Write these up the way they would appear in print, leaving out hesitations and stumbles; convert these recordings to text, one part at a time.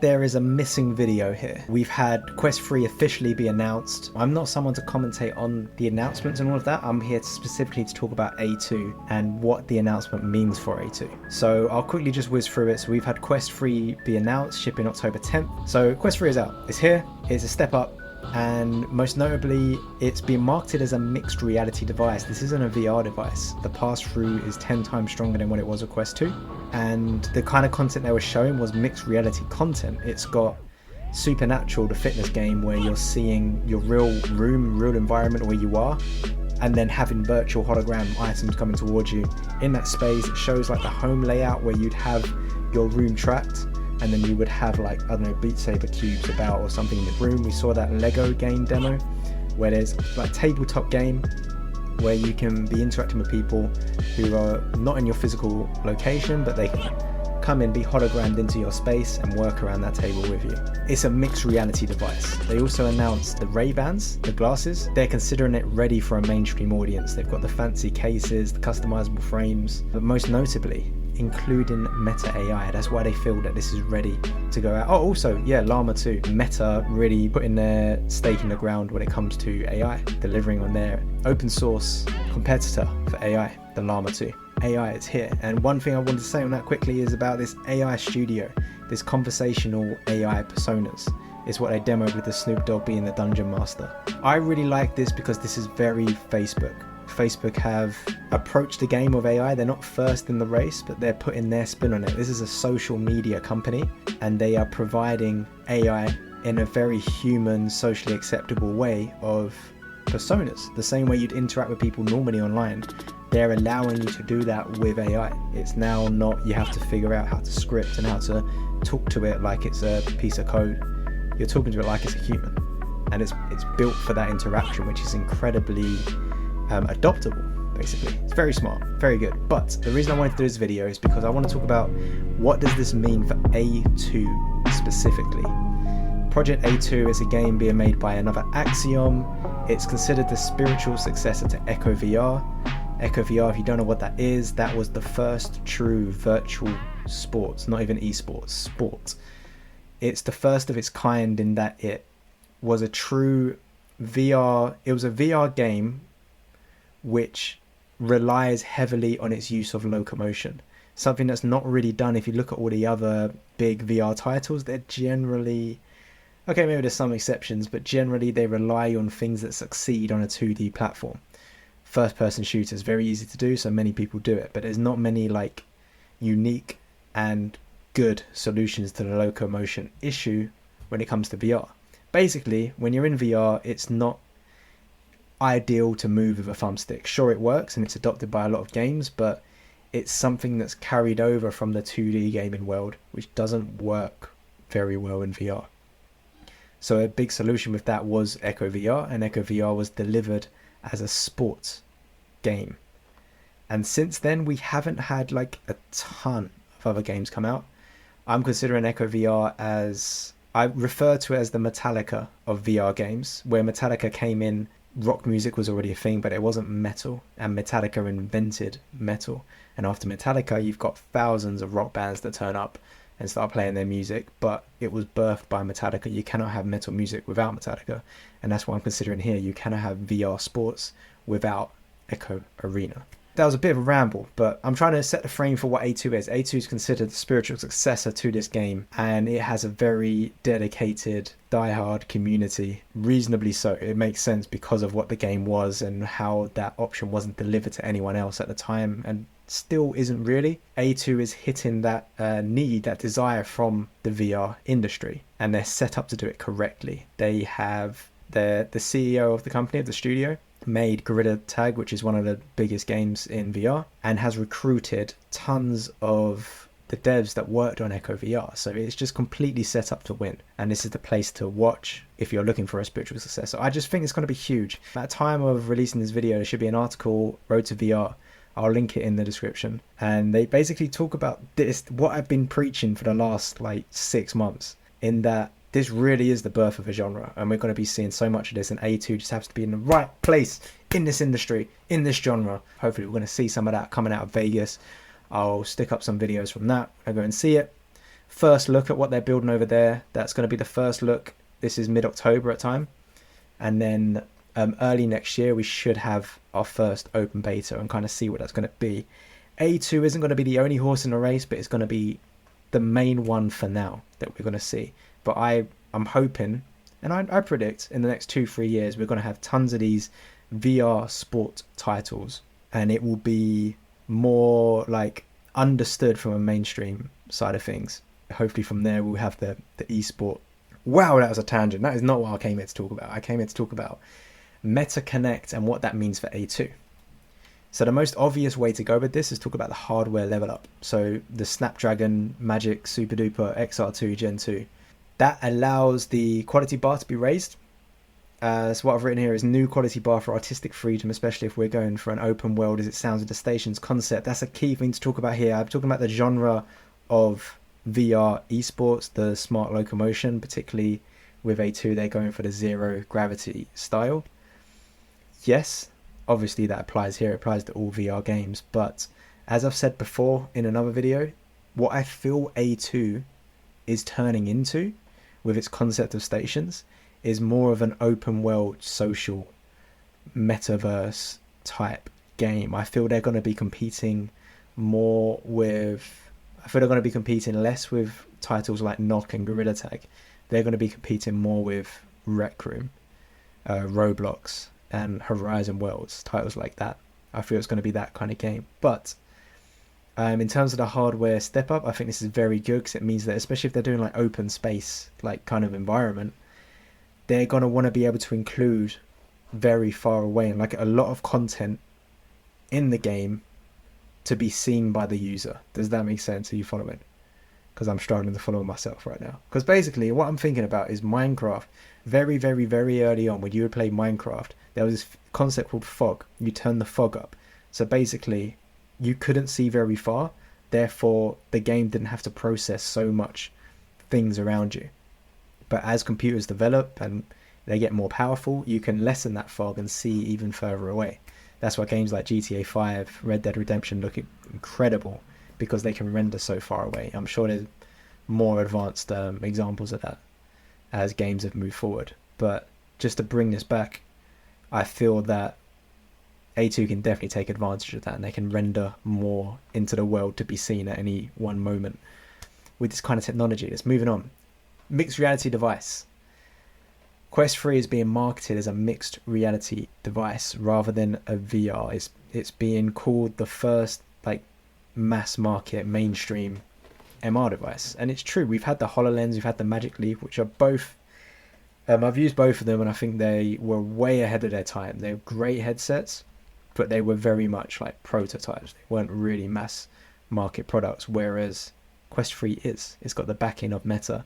There is a missing video here. We've had Quest 3 officially be announced. I'm not someone to commentate on the announcements and all of that. I'm here specifically to talk about A2 and what the announcement means for A2. So I'll quickly just whiz through it. So we've had Quest 3 be announced, shipping October 10th. So Quest 3 is out. It's here. It's a step up. And most notably, it's being marketed as a mixed reality device. This isn't a VR device. The pass-through is 10 times stronger than what it was with Quest 2. And the kind of content they were showing was mixed reality content. It's got Supernatural, the fitness game, where you're seeing your real room, real environment where you are, and then having virtual hologram items coming towards you. In that space, it shows like the home layout where you'd have your room tracked, and then you would have like, I don't know, Beat Saber cubes about or something in the room. We saw that Lego game demo where there's like tabletop game where you can be interacting with people who are not in your physical location, but they can come in, be hologrammed into your space and work around that table with you. It's a mixed reality device. They also announced the Raybans, the glasses. They're considering it ready for a mainstream audience. They've got the fancy cases, the customizable frames, but most notably, including Meta AI. That's why they feel that this is ready to go out. Oh, also, yeah, Llama 2. Meta really putting their stake in the ground when it comes to AI, delivering on their open source competitor for AI, the Llama 2. AI is here. And one thing I wanted to say on that quickly is about this AI studio, this conversational AI personas. Is what they demoed with the Snoop Dogg being the Dungeon Master. I really like this because this is very Facebook. Facebook have approached the game of AI. They're not first in the race, but they're putting their spin on it. This is a social media company, and they are providing AI in a very human, socially acceptable way of personas. The same way you'd interact with people normally online, they're allowing you to do that with AI. It's now not you have to figure out how to script and how to talk to it like it's a piece of code. You're talking to it like it's a human, and it's built for that interaction, which is incredibly adoptable. Basically, it's very smart, very good. But the reason I wanted to do this video is because I want to talk about what does this mean for A2 specifically. Project A2 is a game being made by another Axiom. It's considered the spiritual successor to Echo VR. Echo VR, if you don't know what that is, that was the first true virtual sports, not even esports, sport. It's the first of its kind in that it was a true VR, it was a VR game which relies heavily on its use of locomotion. Something that's not really done. If you look at all the other big VR titles, they're generally, okay, maybe there's some exceptions, but generally they rely on things that succeed on a 2D platform. First person shooters, very easy to do, so many people do it, but there's not many like unique and good solutions to the locomotion issue when it comes to VR. Basically, when you're in VR, it's not ideal to move with a thumbstick. Sure, it works and it's adopted by a lot of games, but it's something that's carried over from the 2D gaming world, which doesn't work very well in VR. So a big solution with that was Echo VR, and Echo VR was delivered as a sports game. And since then, we haven't had like a ton of other games come out. I'm considering Echo VR as, I refer to it as the Metallica of VR games, where Metallica came in. Rock music was already a thing, but it wasn't metal, and Metallica invented metal. And after Metallica, you've got thousands of rock bands that turn up and start playing their music, but it was birthed by Metallica. You cannot have metal music without Metallica, and that's what I'm considering here. You cannot have VR sports without Echo Arena. That was a bit of a ramble, but I'm trying to set the frame for what A2 is. A2 is considered the spiritual successor to this game, and it has a very dedicated, diehard community. Reasonably so. It makes sense because of what the game was and how that option wasn't delivered to anyone else at the time, and still isn't really. A2 is hitting that need, that desire from the VR industry, and they're set up to do it correctly. They have the CEO of the company, of the studio, made Gorilla Tag, which is one of the biggest games in VR, and has recruited tons of the devs that worked on Echo VR. So it's just completely set up to win, and this is the place to watch if you're looking for a spiritual successor. I just think it's going to be huge. At the time of releasing this video, there should be an article, Road to VR. I'll link it in the description, and they basically talk about this, what I've been preaching for the last like 6 months, in that this really is the birth of a genre, and we're going to be seeing so much of this, and A2 just happens to be in the right place in this industry, in this genre. Hopefully we're going to see some of that coming out of Vegas. I'll stick up some videos from that. I'll go and see it. first look at what they're building over there. That's going to be the first look. This is mid-October at time. And then early next year, we should have our first open beta and kind of see what that's going to be. A2 isn't going to be the only horse in the race, but it's going to be the main one for now that we're going to see. But I'm hoping, and I predict in the next 2-3 years, we're going to have tons of these VR sport titles, and it will be more like understood from a mainstream side of things. Hopefully from there we'll have the esport. Wow, that was a tangent. That is not what I came here to talk about. I came here to talk about MetaConnect and what that means for A2. So the most obvious way to go with this is talk about the hardware level up. So the Snapdragon Magic Super Duper XR2 Gen 2. That allows the quality bar to be raised. So what I've written here is new quality bar for artistic freedom, especially if we're going for an open world as it sounds with the stations concept. That's a key thing to talk about here. I'm talking about the genre of VR esports, the smart locomotion, particularly with A2, they're going for the zero gravity style. Yes, obviously that applies here, it applies to all VR games, but as I've said before in another video, what I feel A2 is turning into with its concept of stations is more of an open world social metaverse type game. I feel they're going to be competing more with, I feel they're going to be competing less with titles like Knock and Gorilla Tag. They're going to be competing more with Rec Room, Roblox and Horizon Worlds, titles like that. I feel it's going to be that kind of game. But in terms of the hardware step up, I think this is very good because it means that, especially if they're doing like open space, like kind of environment, they're going to want to be able to include very far away and like a lot of content in the game to be seen by the user. Does that make sense? Are you following? Because I'm struggling to follow myself right now. Because basically what I'm thinking about is Minecraft. Very, very, very early on when you would play Minecraft, there was this concept called fog. You turn the fog up. So basically you couldn't see very far. Therefore the game didn't have to process so much things around you. But as computers develop and they get more powerful, you can lessen that fog and see even further away. That's why games like GTA 5, Red Dead Redemption look incredible, because they can render so far away. I'm sure there's more advanced examples of that as games have moved forward. But just to bring this back, I feel that A2 can definitely take advantage of that, and they can render more into the world to be seen at any one moment with this kind of technology. Let's moving on. Mixed reality device. Quest 3 is being marketed as a mixed reality device rather than a VR. It's being called the first like mass market mainstream MR device, and it's true. We've had the HoloLens, we've had the Magic Leap, which are both I've used both of them, and I think they were way ahead of their time. They're great headsets, but they were very much like prototypes. They weren't really mass market products, whereas Quest 3 is. It's got the backing of Meta,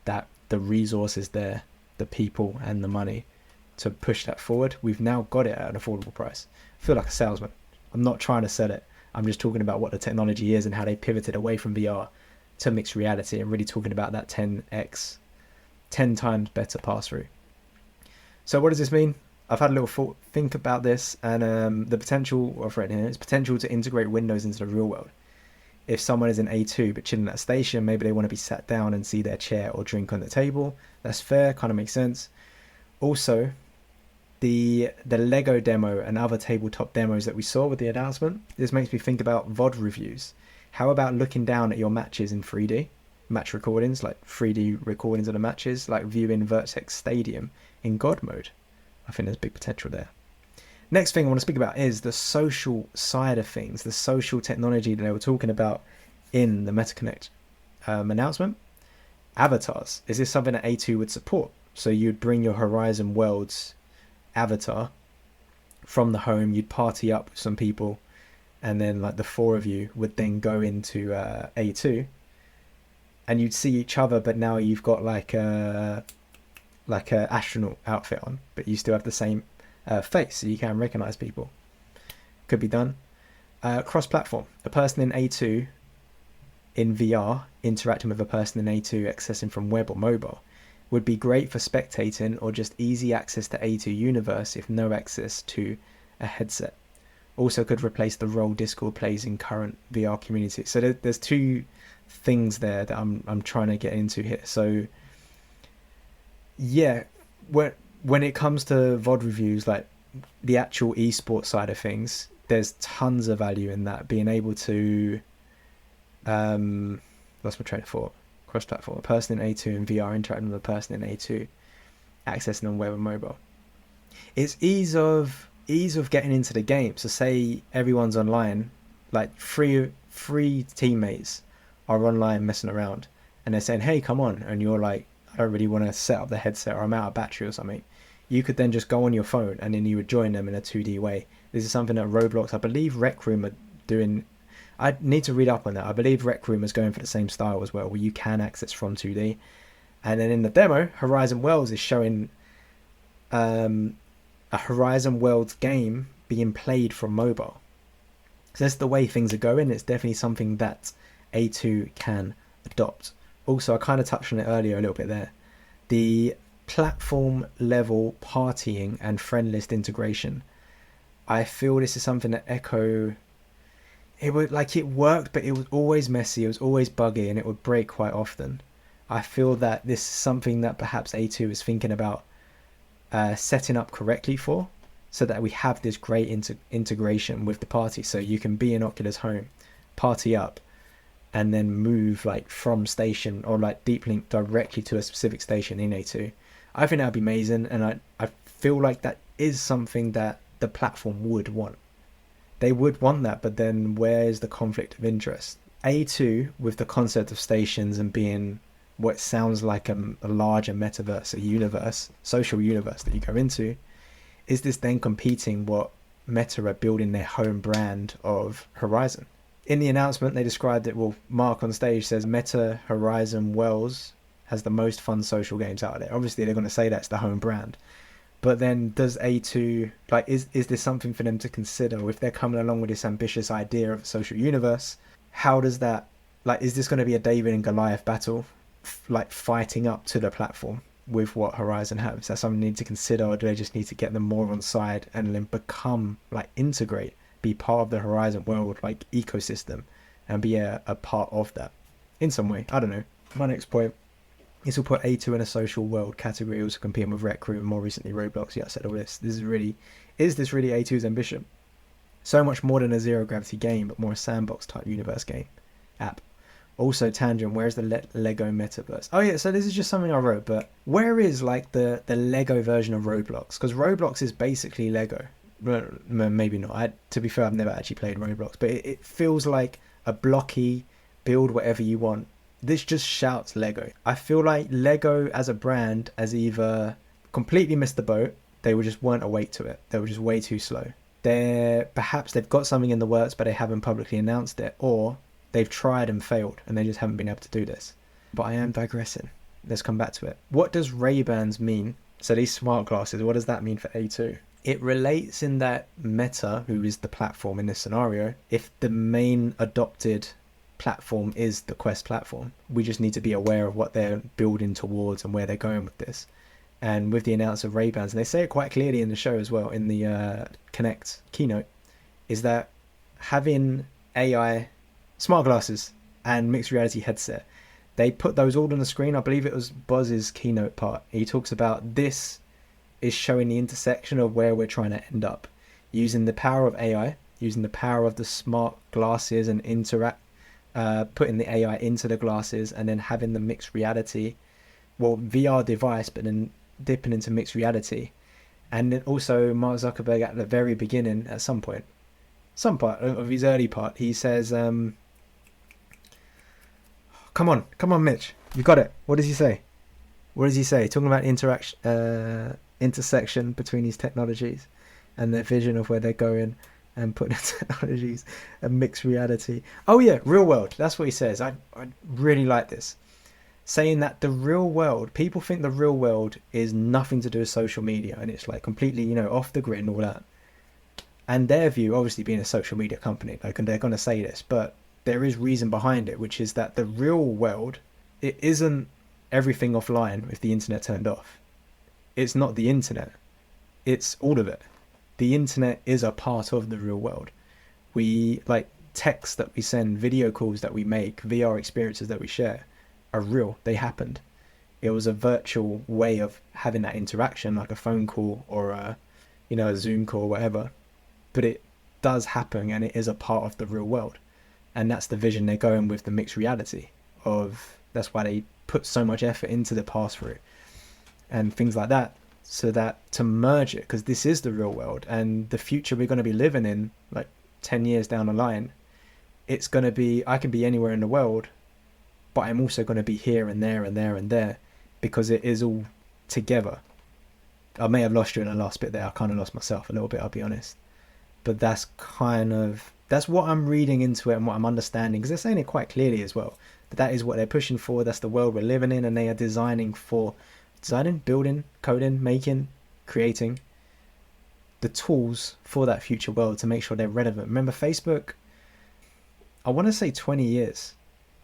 that the resources there, the people and the money to push that forward. We've now got it at an affordable price. I feel like a salesman. I'm not trying to sell it. I'm just talking about what the technology is and how they pivoted away from VR to mixed reality, and really talking about that 10 times better pass-through. So what does this mean? I've had a little think about this, and the potential, I've written here, it's potential to integrate Windows into the real world. If someone is in A2 but chilling at a station, maybe they want to be sat down and see their chair or drink on the table. That's fair, kind of makes sense. Also, the Lego demo and other tabletop demos that we saw with the announcement, this makes me think about VOD reviews. How about looking down at your matches in 3D? Match recordings, like 3D recordings of the matches, like viewing Vertex Stadium in God mode. I think there's big potential there. Next thing I want to speak about is the social side of things, the social technology that they were talking about in the MetaConnect announcement. Avatars. Is this something that A2 would support? So you'd bring your Horizon Worlds avatar from the home, you'd party up with some people, and then like the four of you would then go into A2, and you'd see each other, but now you've got like a astronaut outfit on, but you still have the same face, so you can recognize people. Could be done. Cross-platform. A person in A2 in VR interacting with a person in A2 accessing from web or mobile would be great for spectating or just easy access to A2 universe if no access to a headset. Also could replace the role Discord plays in current VR community. So there's two things there that I'm trying to get into here. So yeah, when it comes to VOD reviews, like the actual esports side of things, there's tons of value in that, being able to lost my train of thought. Cross-platform, a person in A2 in VR interacting with a person in A2, accessing on web and mobile. It's ease of getting into the game. So say everyone's online, like three teammates are online messing around, and they're saying, "Hey, come on," and you're like, "I don't really want to set up the headset, or I'm out of battery or something." You could then just go on your phone, and then you would join them in a 2D way. This is something that Roblox, I believe, Rec Room are doing. I need to read up on that. I believe Rec Room is going for the same style as well, where you can access from 2D. And then in the demo, Horizon Worlds is showing a Horizon Worlds game being played from mobile. So that's the way things are going. It's definitely something that A2 can adopt. Also, I kind of touched on it earlier a little bit there. The platform level partying and friend list integration. I feel this is something that Echo... It worked, but it was always messy, it was always buggy, and it would break quite often. I feel that this is something that perhaps A2 is thinking about setting up correctly for, so that we have this great integration with the party. So you can be in Oculus Home, party up, and then move like from station, or like deep link directly to a specific station in A2. I think that would be amazing, and I feel like that is something that the platform would want. They would want that, but then where's the conflict of interest? A2, with the concept of stations and being what sounds like a larger metaverse, a universe, social universe that you go into, is this then competing what Meta are building their home brand of Horizon? In the announcement, they described it, well, Mark on stage says Meta Horizon Worlds has the most fun social games out there. Obviously, they're going to say that's the home brand. But then does A2, like, is this something for them to consider? If they're coming along with this ambitious idea of a social universe, how does that, like, is this going to be a David and Goliath battle, like fighting up to the platform with what Horizon have? Is that something they need to consider, or do they just need to get them more on side and then become, like, integrate, be part of the Horizon world, like, ecosystem, and be a part of that in some way? I don't know. My next point. This will put A2 in a social world category, also competing with Rec Room and more recently Roblox. Yeah, I said all this. Is this really A2's ambition? So much more than a zero gravity game, but more a sandbox type universe game app. Also, Tangent, where's the Lego metaverse? Oh yeah, so this is just something I wrote, but where is like the Lego version of Roblox? Because Roblox is basically Lego. Well, maybe not. To be fair, I've never actually played Roblox, but it feels like a blocky build whatever you want. This just shouts Lego. I feel like Lego as a brand has either completely missed the boat, they just weren't awake to it, they were just way too slow. Perhaps they've got something in the works but they haven't publicly announced it, or they've tried and failed and they just haven't been able to do this. But I am digressing. Let's come back to it. What does Raybans mean? So these smart glasses, what does that mean for A2? It relates in that Meta, who is the platform in this scenario, if the main adopted platform is the Quest platform, we just need to be aware of what they're building towards and where they're going with this. And with the announcement of Raybans, and they say it quite clearly in the show as well, in the Connect keynote, is that having AI smart glasses and mixed reality headset, they put those all on the screen. I believe it was Buzz's keynote part. He talks about this is showing the intersection of where we're trying to end up, using the power of AI, using the power of the smart glasses and putting the AI into the glasses, and then having the mixed reality, well, VR device, but then dipping into mixed reality. And then also Mark Zuckerberg at the very beginning, at some part of his early part, he says, come on, Mitch, you got it. What does he say? Talking about intersection between these technologies and their vision of where they're going, and putting technologies and mixed reality. Oh yeah, real world. That's what he says. I really like this. Saying that the real world, people think the real world is nothing to do with social media, and it's like completely, off the grid and all that. And their view, obviously being a social media company, like, and they're going to say this, but there is reason behind it, which is that the real world, it isn't everything offline with the internet turned off. It's not the internet. It's all of it. The internet is a part of the real world. We, like, texts that we send, video calls that we make, VR experiences that we share are real. They happened. It was a virtual way of having that interaction, like a phone call or a Zoom call or whatever. But it does happen, and it is a part of the real world. And that's the vision they're going with, the mixed reality of. That's why they put so much effort into the pass-through and things like that, so that to merge it, because this is the real world, and the future we're going to be living in, like 10 years down the line, it's going to be, I can be anywhere in the world, but I'm also going to be here and there and there and there, because it is all together. I may have lost you in the last bit there. I kind of lost myself a little bit, I'll be honest. But that's what I'm reading into it and what I'm understanding, because they're saying it quite clearly as well. That is what they're pushing for. That's the world we're living in, and they are designing, building, coding, making, creating the tools for that future world to make sure they're relevant. Remember Facebook, I want to say 20 years.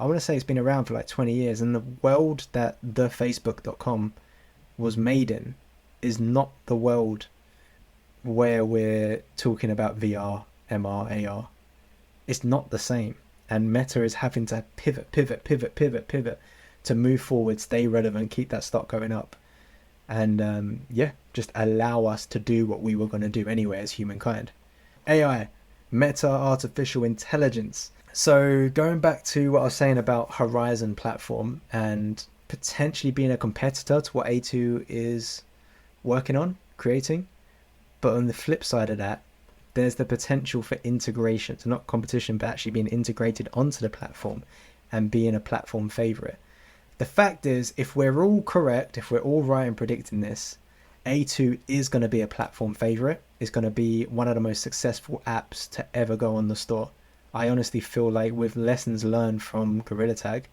I want to say it's been around for like 20 years, and the world that thefacebook.com was made in is not the world where we're talking about VR, MR, AR. It's not the same. And Meta is having to pivot to move forward, stay relevant, keep that stock going up. And just allow us to do what we were going to do anyway as humankind. AI, Meta Artificial Intelligence. So going back to what I was saying about Horizon platform and potentially being a competitor to what A2 is working on, creating. But on the flip side of that, there's the potential for integration, so not competition, but actually being integrated onto the platform and being a platform favorite. The fact is, if we're all correct, if we're all right in predicting this, A2 is going to be a platform favorite. It's going to be one of the most successful apps to ever go on the store. I honestly feel like with lessons learned from Gorilla Tag,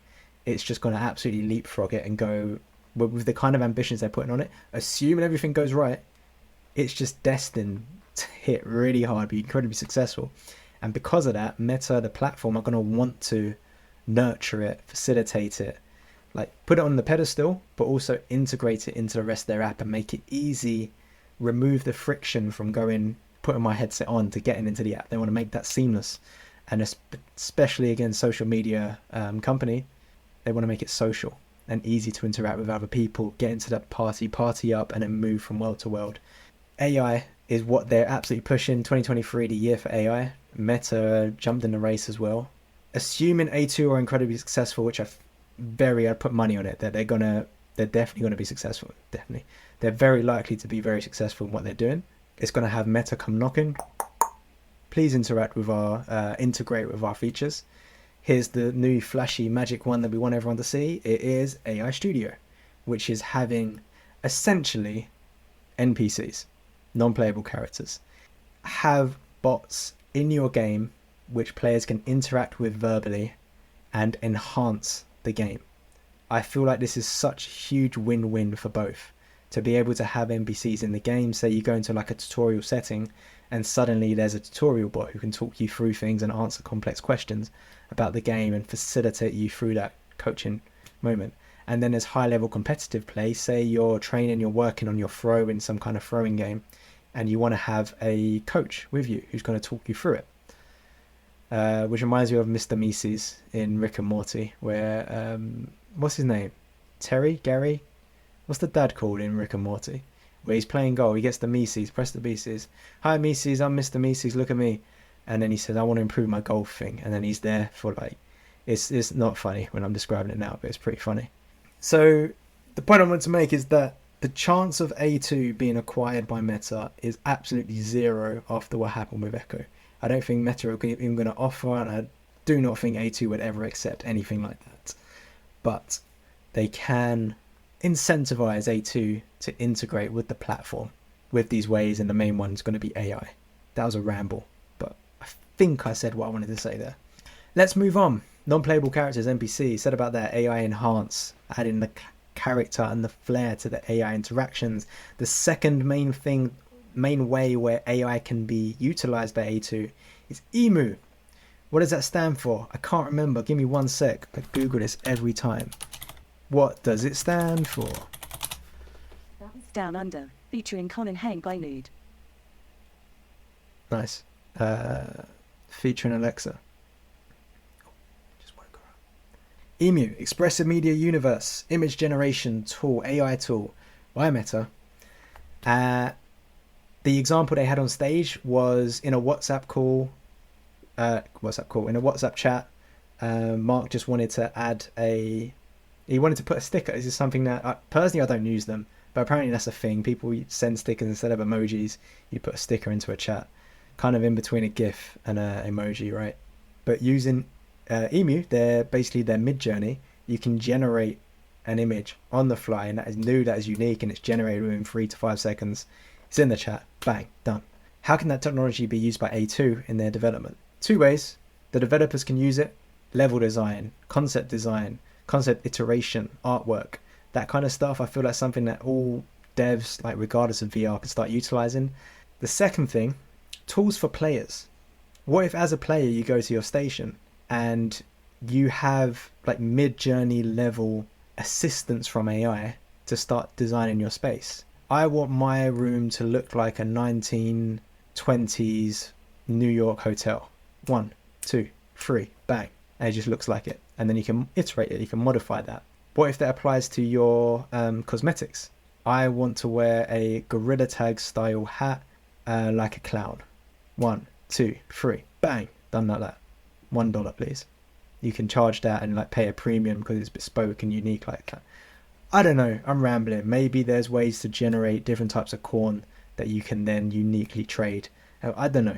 it's just going to absolutely leapfrog it and go with the kind of ambitions they're putting on it. Assuming everything goes right, it's just destined to hit really hard, be incredibly successful. And because of that, Meta, the platform, are going to want to nurture it, facilitate it, like put it on the pedestal, but also integrate it into the rest of their app and make it easy, remove the friction from putting my headset on to getting into the app. They want to make that seamless. And especially again, social media company, they want to make it social and easy to interact with other people, get into that party up, and then move from world to world. AI is what they're absolutely pushing. 2023, the year for AI. Meta jumped in the race as well. Assuming A2 are incredibly successful, which I'd put money on it, that they're definitely going to be successful. Definitely. They're very likely to be very successful in what they're doing. It's going to have Meta come knocking. Please integrate with our features. Here's the new flashy magic one that we want everyone to see. It is AI Studio, which is having essentially NPCs, non-playable characters, have bots in your game which players can interact with verbally and enhance the game. I feel like this is such a huge win-win for both. To be able to have NPCs in the game, say you go into like a tutorial setting and suddenly there's a tutorial bot who can talk you through things and answer complex questions about the game and facilitate you through that coaching moment. And then there's high-level competitive play. Say you're training, you're working on your throw in some kind of throwing game, and you want to have a coach with you who's going to talk you through it. Which reminds me of Mr. Mises in Rick and Morty, where, what's his name? Gary? What's the dad called in Rick and Morty? Where he's playing golf, he gets the Mises, press the Mises. Hi Mises, I'm Mr. Mises, look at me. And then he says, I want to improve my golf thing. And then he's there for like, it's not funny when I'm describing it now, but it's pretty funny. So the point I want to make is that the chance of A2 being acquired by Meta is absolutely zero after what happened with Echo. I don't think Meta are even going to offer, and I do not think A2 would ever accept anything like that. But they can incentivize A2 to integrate with the platform with these ways, and the main one is going to be AI. That was a ramble, but I think I said what I wanted to say there. Let's move on. Non-playable characters, NPC, said about that AI enhance, adding the character and the flair to the AI interactions. The second main way where AI can be utilized by A2 is EMU. What does that stand for? I can't remember. Give me 1 sec. I Google this every time. What does it stand for? Down Under, featuring Colin Hay by Nude. Nice. Featuring Alexa. EMU, Expressive Media Universe, image generation tool, AI tool by Meta. The example they had on stage was in a WhatsApp call, in a WhatsApp chat. Mark just wanted to he wanted to put a sticker. This is something that, personally, I don't use them, but apparently that's a thing. People send stickers instead of emojis. You put a sticker into a chat, kind of in between a GIF and an emoji, right? But using EMU, their mid-journey, you can generate an image on the fly, and that is new, that is unique, and it's generated within 3 to 5 seconds. It's in the chat, bang, done. How can that technology be used by A2 in their development? 2 ways. The developers can use it: level design, concept iteration, artwork, that kind of stuff. I feel that's something that all devs, like regardless of VR, can start utilizing. The second thing, tools for players. What if as a player you go to your station and you have like mid-journey level assistance from AI to start designing your space? I want my room to look like a 1920s New York hotel. 1, 2, 3, bang. And it just looks like it. And then you can iterate it, you can modify that. What if that applies to your cosmetics? I want to wear a Gorilla Tag style hat like a clown. 1, 2, 3, bang, done like that. $1, please. You can charge that and like pay a premium because it's bespoke and unique like that. I don't know, I'm rambling. Maybe there's ways to generate different types of corn that you can then uniquely trade. I don't know.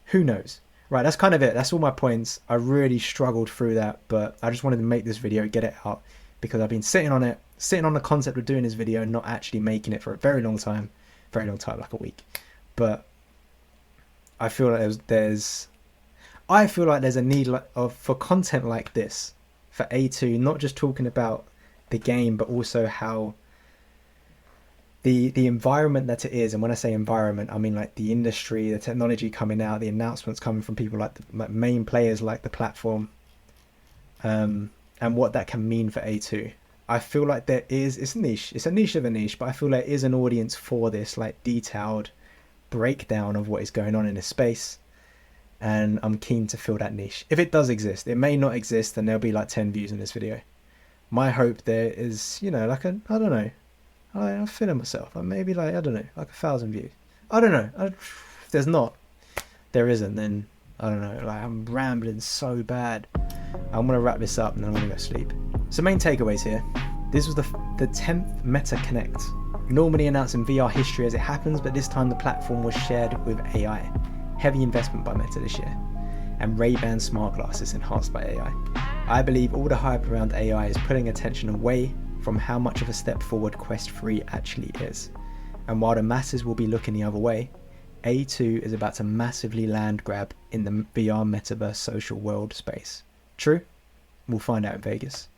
Who knows? Right, that's kind of it. That's all my points. I really struggled through that, but I just wanted to make this video, get it out, because I've been sitting on the concept of doing this video and not actually making it for a very long time, like a week. But I feel like there's a need for content like this for A2, not just talking about the game, but also how the environment that it is. And when I say environment, I mean like the industry, the technology coming out, the announcements coming from people like the main players like the platform, and what that can mean for A2. I feel like it's a niche of a niche, but I feel like there is an audience for this like detailed breakdown of what is going on in this space, and I'm keen to fill that niche. If it does exist, it may not exist, and there'll be like 10 views in this video. My hope there is, I don't know, I'm feeling myself, maybe like, I don't know, like 1,000 views. I don't know. If there's not, there isn't, then I don't know, like I'm rambling so bad. I'm going to wrap this up and then I'm going to go sleep. So main takeaways here. This was the 10th Meta Connect. Normally announced in VR history as it happens, but this time the platform was shared with AI. Heavy investment by Meta this year. And Raybans smart glasses enhanced by AI. I believe all the hype around AI is pulling attention away from how much of a step forward Quest 3 actually is. And while the masses will be looking the other way, A2 is about to massively land grab in the VR metaverse social world space. True? We'll find out in Vegas.